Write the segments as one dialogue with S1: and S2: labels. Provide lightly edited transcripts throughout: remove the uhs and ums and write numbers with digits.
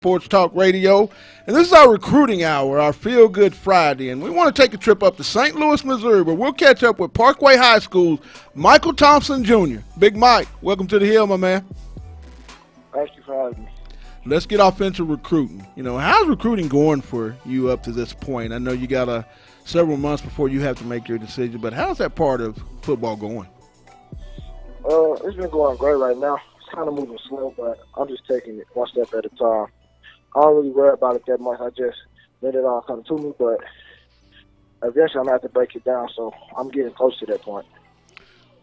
S1: Sports Talk Radio. And this is our recruiting hour, our Feel Good Friday. And we want to take a trip up to St. Louis, Missouri, where we'll catch up with Parkway High School's Micheal Thompson Jr. Big Mike, welcome to the Hill, my man.
S2: Thank you for having me.
S1: Let's get off into recruiting. How's recruiting going for you up to this point? I know you got several months before you have to make your decision, but how's that part of football going?
S2: It's been going great right now. It's kind of moving slow, but I'm just taking it one step at a time. I don't really worry about it that much. I just let it all come to me, but eventually I'm going to have to break it down, so I'm getting close to that point.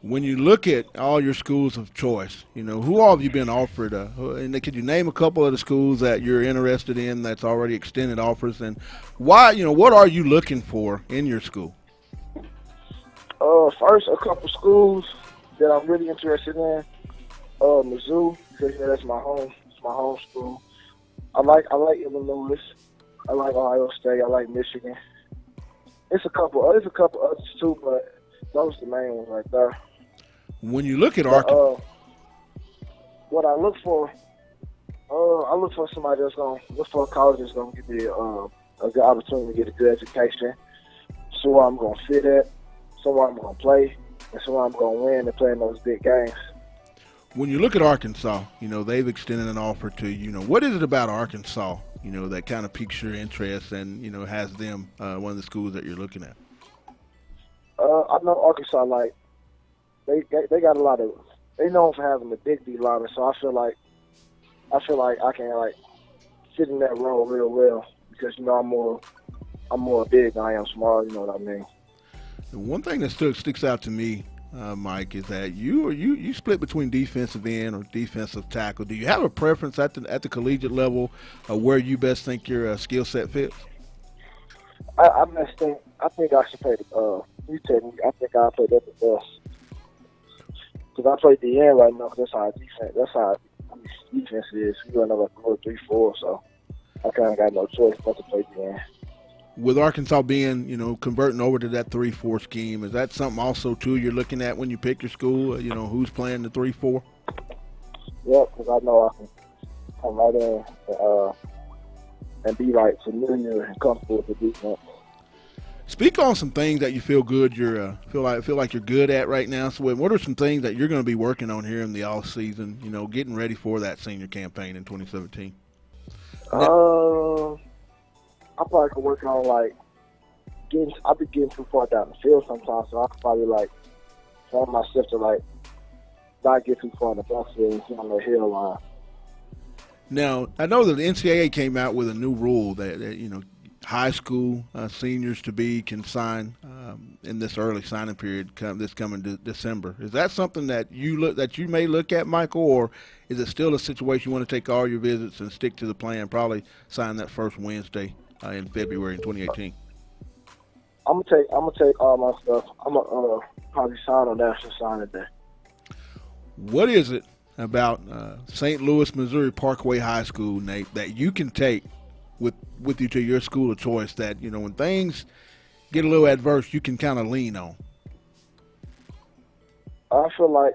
S1: When you look at all your schools of choice, who all have you been offered? And could you name a couple of the schools that you're interested in that's already extended offers? And why, what are you looking for in your school?
S2: First, a couple schools that I'm really interested in. Mizzou, because that's my home. It's my home school. I like Illinois. I like Ohio State. I like Michigan. There's a couple others too, but those are the main ones right there.
S1: When you look at Arkansas,
S2: what I look for, I look for somebody that's going to look for a college that's going to give me a good opportunity to get a good education. So I'm going to fit at, somewhere I'm going to play, and somewhere I'm going to win and play in those big games.
S1: When you look at Arkansas, they've extended an offer to you. What is it about Arkansas, that kind of piques your interest and, has them one of the schools that you're looking at?
S2: I know Arkansas, like, they got a lot of, they known for having the big D linemen, so I feel like I can, like, fit in that role real well because, I'm more big than I am small, you know what I mean?
S1: The one thing that sticks out to me, Mike, is that you split between defensive end or defensive tackle. Do you have a preference at the collegiate level where you best think your skill set fits?
S2: I think I should play the new technique. I think I play that the best because I play the end right now. Cause that's how defense is. We run like 4-3-4, so I kind of got no choice but to play the end.
S1: With Arkansas being, converting over to that 3-4 scheme, is that something also, too, you're looking at when you pick your school, who's playing the 3-4?
S2: Yeah, because I know I can come right in and be, like, familiar and comfortable with the defense.
S1: Speak on some things that you feel good feel like you're good at right now. So what are some things that you're going to be working on here in the off season, getting ready for that senior campaign in 2017?
S2: I probably could work on, like, I'll be getting too far down the field sometimes, so I could probably, like, train myself to, like, not get too far in the backfield and sit on the hill line.
S1: Now, I know that the NCAA came out with a new rule that high school seniors to be can sign in this early signing period this coming December. Is that something that you may look at, Michael, or is it still a situation you want to take all your visits and stick to the plan, probably sign that first Wednesday in February in 2018?
S2: I'm gonna take all my stuff. I'm gonna probably sign on national signing day.
S1: What is it about St. Louis, Missouri Parkway High School, Nate, that you can take with you to your school of choice that, when things get a little adverse, you can kind of lean on?
S2: I feel like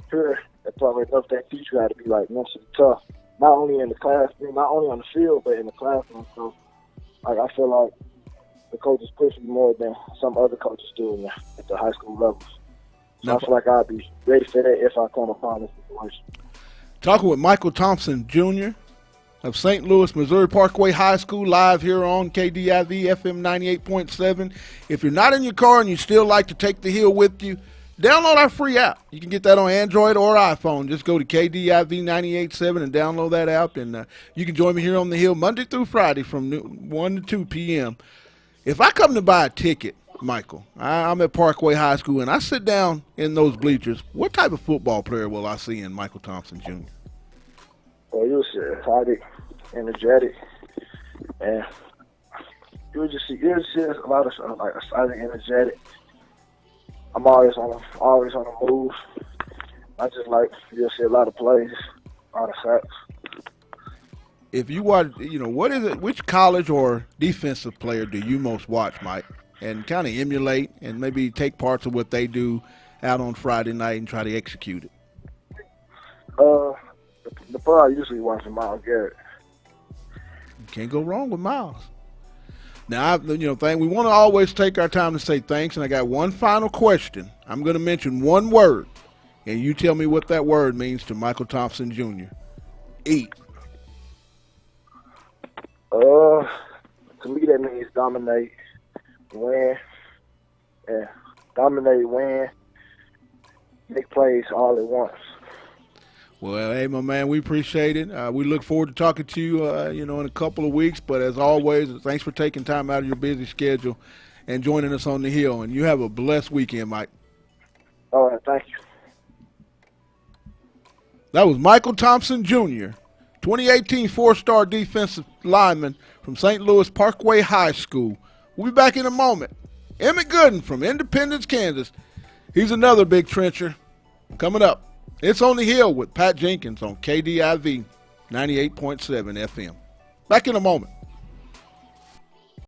S2: here at Parkway, they teach you how to be, like, mentally tough, not only in the class, not only on the field, but in the classroom. So, like, I feel like the coaches push me more than some other coaches do at the high school levels. So I feel like I'll be ready for that if I come upon this situation.
S1: Talking with Micheal Thompson Jr. of St. Louis, Missouri Parkway High School, live here on KDIV FM 98.7. If you're not in your car and you still like to take the hill with you, download our free app. You can get that on Android or iPhone. Just go to KDIV 98.7 and download that app, and you can join me here on the hill Monday through Friday from 1 to 2 p.m. If I come to buy a ticket, Michael, I'm at Parkway High School, and I sit down in those bleachers, what type of football player will I see in Micheal Thompson Jr.?
S2: Well, you'll see excited, energetic, and you'll just see a lot of like excited, energetic. I'm always on the move. I just like you'll see a lot of plays, a lot of sacks.
S1: If you watch, what is it? Which college or defensive player do you most watch, Mike, and kind of emulate and maybe take parts of what they do out on Friday night and try to execute it?
S2: The player I usually watch is Myles Garrett.
S1: You can't go wrong with Miles. Now, we want to always take our time to say thanks, and I got one final question. I'm going to mention one word, and you tell me what that word means to Micheal Thompson Jr. Eat.
S2: To me, that means dominate, win. Yeah, dominate, win, make plays all at once.
S1: Well, hey, my man, we appreciate it. We look forward to talking to you, in a couple of weeks. But as always, thanks for taking time out of your busy schedule and joining us on the Hill. And you have a blessed weekend, Mike.
S2: All right, thank you.
S1: That was Micheal Thompson Jr., 2018 four-star defensive lineman from St. Louis Parkway High School. We'll be back in a moment. Emmett Gooden from Independence, Kansas. He's another big trencher. Coming up, it's on the Hill with Pat Jenkins on KDIV 98.7 FM. Back in a moment.